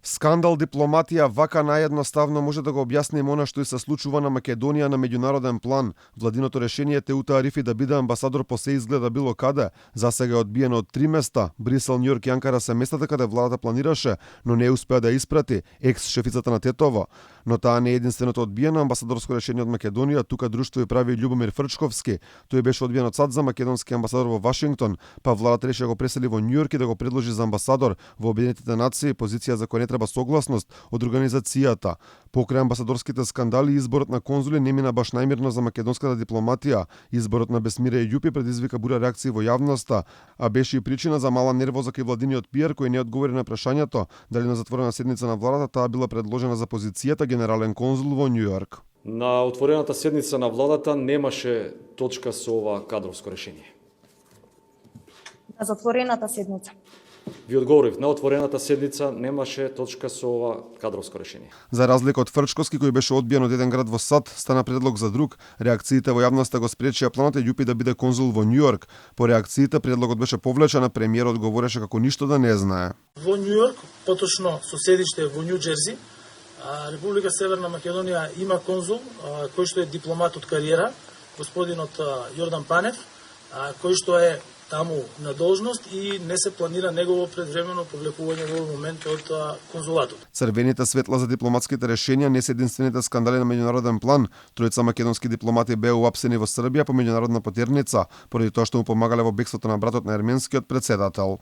Скандал дипломатија вака наједноставно може да го објасним она што и се случува на Македонија на меѓународен план. Владиното решение Теута Арифи да биде амбасадор по се изгледа било каде. За сега е одбиено од 3 места. Брисел, Њујорк и Анкара се местата каде владата планираше, но не успеа да испрати екс-шефицата на Тетово. Но таа не е единственото одбиено амбасадорско решение од Македонија, тука друштво и прави Љубомир Фрчковски. Тој беше одбиен од САД за македонски амбасадор во Вашингтон, па владата реши да го пресели во Њујорк и да го предложи за амбасадор во Обединетите нации, позиција за која не треба согласност од организацијата. Покрај амбасадорските скандали, изборот на конзули не мина баш најмирно за македонската дипломатија. Изборот на Бесмире Јупи предизвика бура реакции во јавноста, а беше и причина за мала нервоза кај владиниот пиар кој не одговори на прашањето дали на затворена седница на владата таа била предложена за позицијата генерален конзул во Њујорк. На отворената седница на владата немаше точка со ова кадровско решение. На затворената седница. Ви одговорив, на отворената седница немаше точка со ова кадровско решение. За разлика од Фрчковски кој беше одбиен од еден град во САД, стана предлог за друг. Реакциите во јавноста го спречија планот Јупи да биде конзул во Њујорк. По реакциите предлогот беше повлечен, а премиерот говореше како ништо да не знае. Во Њујорк, поточно со седиште во Њу Џерси, Република Северна Македонија има конзул кој што е дипломат од кариера, господинот Јордан Панев, кој што е таму на должност и не се планира негово предвремено повлекување во момент од конзулатот. Црвените светла за дипломатските решенија не се единствените скандали на меѓународен план. Тројца македонски дипломати беа уапсени во Србија по меѓународна потерница, поради тоа што му помагале во бегството на братот на ерменскиот претседател.